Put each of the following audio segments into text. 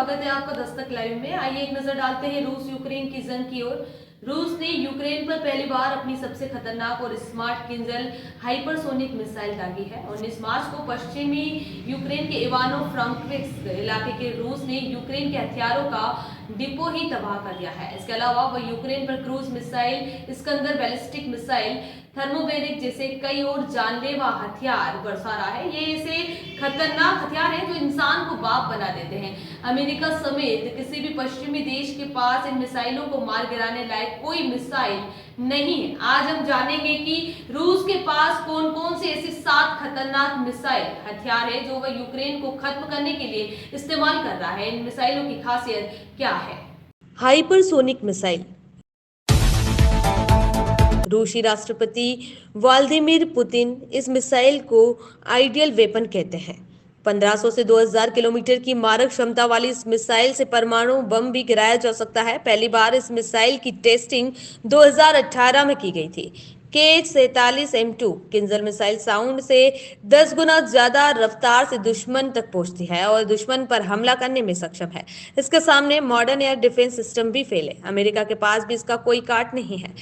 स्वागत है आपका दस्तक लाइव में। आइए एक नजर डालते हैं रूस यूक्रेन की जंग की ओर। रूस ने यूक्रेन पर पहली बार अपनी सबसे खतरनाक और स्मार्ट किंजल हाइपरसोनिक मिसाइल दागी है। 19 मार्च को पश्चिमी यूक्रेन के इवानो फ्रांकोविस्क इलाके के रूस ने यूक्रेन के हथियारों का डिपो ही तबाह कर दिया है। इसके अलावा वह यूक्रेन पर cruise missile, Iskander ballistic missile, thermobaric जैसे कई और जानलेवा हथियार बरसा रहा है। ये ऐसे खतरनाक हथियार हैं जो इंसान को बाप बना देते हैं। अमेरिका समेत किसी भी पश्चिमी देश के पास इन मिसाइलों को मार गिराने लायक कोई मिसाइल नहीं है। आज हम जानेंगे कि रूस के पास कौन कौन से ऐसे 7 खतरनाक मिसाइल हथियार है जो वह यूक्रेन को खत्म करने के लिए इस्तेमाल कर रहा है। इन मिसाइलों की खासियत क्या है? Hypersonic missile. रूसी राष्ट्रपति व्लादिमीर पुतिन इस मिसाइल को आइडियल वेपन कहते हैं। 1500 से 2000 किलोमीटर की मारक क्षमता वाली इस मिसाइल से परमाणु बम भी गिराया जा सकता है। पहली बार इस मिसाइल की टेस्टिंग 2018 में की गई थी। KH-47M2 किंजल मिसाइल साउंड से 10 गुना ज्यादा रफ्तार से दुश्मन तक पहुंचती है और दुश्मन पर हमला करने में सक्षम है। इसके सामने मॉडर्न एयर डिफेंस सिस्टम भी फेल है। अमेरिका के पास भी इसका कोई काट नहीं है।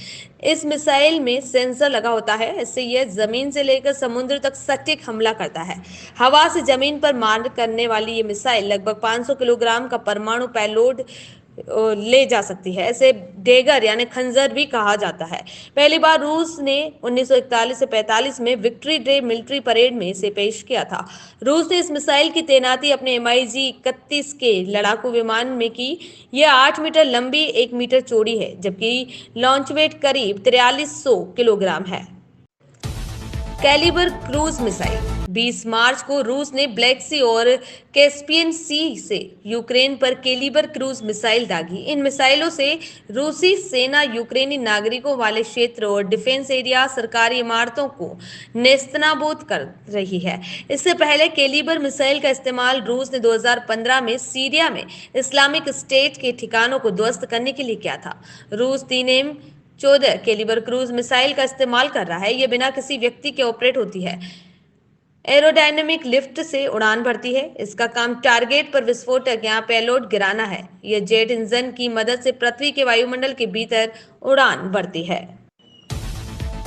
इस मिसाइल में सेंसर लगा होता है, इससे यह जमीन से लेकर समुद्र तक सटीक हमला करता है। हवा से जमीन पर मार करने वाली ये मिसाइल लगभग 500 किलोग्राम का परमाणु पेलोड ले जा सकती है। इसे डेगर यानी खंजर भी कहा जाता है। पहली बार रूस ने 1941 से 45 में विक्ट्री डे मिलिट्री परेड में इसे पेश किया था। रूस ने इस मिसाइल की तैनाती अपने MiG-31 के लड़ाकू विमान में की। यह 8 मीटर लंबी, 1 मीटर चौड़ी है, जबकि लॉन्च वेट करीब 4300 किलोग्राम है। Calibre cruise missile. 20 मार्च को रूस ने ब्लैक सी और कैस्पियन सी से यूक्रेन पर कैलिबर क्रूज मिसाइल दागी। इन मिसाइलों से रूसी सेना यूक्रेनी नागरिकों वाले क्षेत्र और डिफेंस एरिया, सरकारी इमारतों को नेस्तनाबूद कर रही है। इससे पहले कैलिबर मिसाइल का इस्तेमाल रूस ने 2015 में सीरिया में इस्लामिक स्टेट के ठिकानों को ध्वस्त करने के लिए किया था। रूस 3M14 कैलिबर क्रूज मिसाइल का इस्तेमाल कर रहा है। यह बिना किसी व्यक्ति के ऑपरेट होती है। एरोडायनेमिक लिफ्ट से उड़ान भरती है। इसका काम टारगेट पर विस्फोटक या पेलोड गिराना है। यह जेट इंजन की मदद से पृथ्वी के वायुमंडल के भीतर उड़ान भरती है।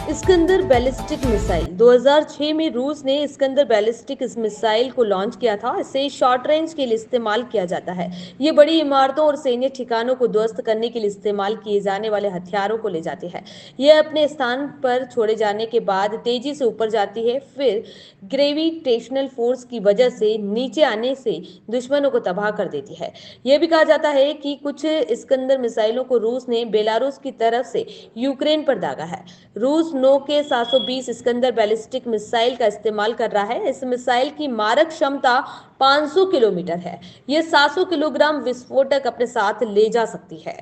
Iskander ballistic missile. 2006 में रूस ने इस्कंदर बैलिस्टिक इस मिसाइल को लॉन्च किया था। इसे शॉर्ट रेंज के लिए इस्तेमाल किया जाता है। ये बड़ी इमारतों और सैन्य ठिकानों को ध्वस्त करने के लिए इस्तेमाल किए जाने वाले हथियारों को ले जाती है। यह अपने स्थान पर छोड़े जाने के बाद तेजी से ऊपर जाती है, फिर ग्रेविटेशनल फोर्स की वजह से नीचे आने से दुश्मनों को तबाह कर देती है। यह भी कहा जाता है कि कुछ इस्कंदर मिसाइलों को रूस ने बेलारूस की तरफ से यूक्रेन पर दागा है। रूस 9 के 720 इस्कंदर बैलिस्टिक मिसाइल का इस्तेमाल कर रहा है। इस मिसाइल की मारक क्षमता 500 किलोमीटर है। यह 700 किलोग्राम विस्फोटक अपने साथ ले जा सकती है।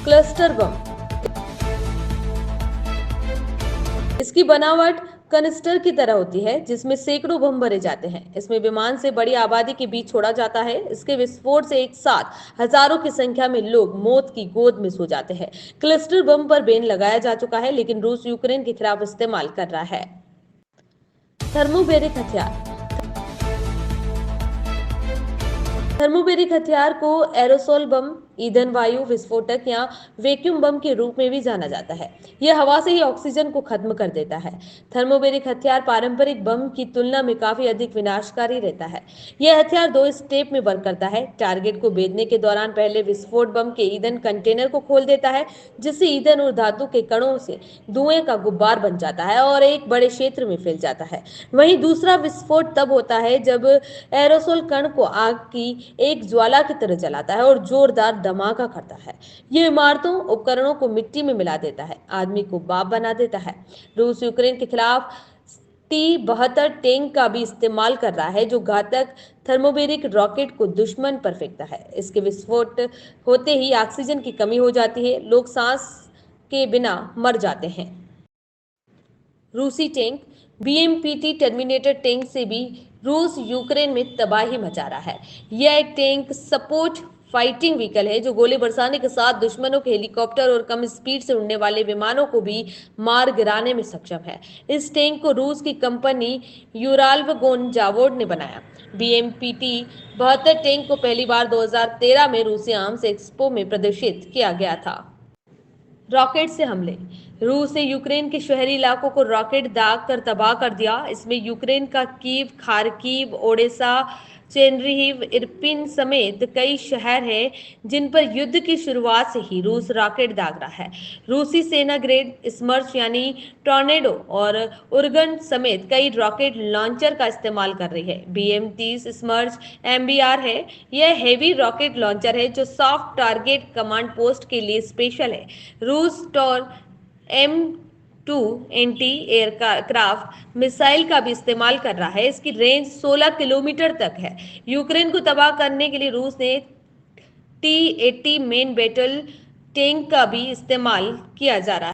Cluster bomb. इसकी बनावट कनिस्टर की तरह होती है, जिसमें सैकड़ों बम भरे जाते हैं। इसमें विमान से बड़ी आबादी के बीच छोड़ा जाता है। इसके विस्फोट से एक साथ हजारों की संख्या में लोग मौत की गोद में सो जाते हैं। क्लस्टर बम पर बैन लगाया जा चुका है, लेकिन रूस यूक्रेन के खिलाफ इस्तेमाल कर रहा है। थर्मोबेरिक हथियार। थर्मोबेरिक हथियार को एरोसोल बम, ईंधन वायु विस्फोटक या वैक्यूम बम के रूप में भी जाना जाता है। यह हवा से ही ऑक्सीजन को खत्म कर देता है। थर्मोबेरिक हथियार पारंपरिक बम की तुलना में काफी अधिक विनाशकारी रहता है। यह हथियार 2 स्टेप में वर्क करता है। टारगेट को भेदने के दौरान पहले विस्फोट बम के ईंधन कंटेनर को खोल देता है, जिससे ईंधन और धातु के कणों से धुएं का गुब्बार बन जाता है और एक बड़े क्षेत्र में फैल जाता है। वहीं दूसरा विस्फोट तब होता है जब एरोसोल कण को आग की एक ज्वाला की तरह जलाता है और जोरदार धमाका करता है। ये इमारतों, उपकरणों को मिट्टी में मिला देता है, आदमी को बाप बना देता है। रूस यूक्रेन के खिलाफ T-72 टैंक का भी इस्तेमाल कर रहा है, जो घातक थर्मोबेरिक रॉकेट को दुश्मन पर फेंकता है। इसके विस्फोट होते ही ऑक्सीजन की कमी हो जाती है, लोग सांस के बिना मर जाते हैं। रूसी टैंक। BMPT टर्मिनेटर टैंक से भी रूस यूक्रेन में तबाही मचा रहा है। यह एक टैंक सपोर्ट फाइटिंग व्हीकल है जो गोले बरसाने के साथ दुश्मनों के हेलीकॉप्टर और कम स्पीड से उड़ने वाले विमानों को भी मार गिराने में सक्षम है। इस टैंक को रूस की कंपनी यूराल्वगोन जावोड ने बनाया। BMPT 72 टैंक को पहली बार 2013 में रूसी आर्म्स एक्सपो में प्रदर्शित किया गया था। रॉकेट से हमले। रूस ने यूक्रेन के शहरी इलाकों को रॉकेट दाग कर तबाह कर दिया। इसमें यूक्रेन का Kyiv, Kharkiv, Odesa, Chernihiv, Irpin समेत कई शहर हैं जिन पर युद्ध की शुरुआत से ही रूस रॉकेट दाग रहा है। रूसी सेना ग्रेड, स्मर्च यानी टॉर्नेडो और उर्गन समेत कई रॉकेट लॉन्चर का इस्तेमाल कर रही है। BM-30 स्मर्च MBR है। यह हेवी रॉकेट लॉन्चर है जो सॉफ्ट टारगेट कमांड पोस्ट के लिए स्पेशल है। रूस Tor M2 anti aircraft missile का भी इस्तेमाल कर रहा है। इसकी रेंज 16 किलोमीटर तक है। यूक्रेन को तबाह करने के लिए रूस ने T-80 मेन बैटल टैंक का भी इस्तेमाल किया जा रहा है।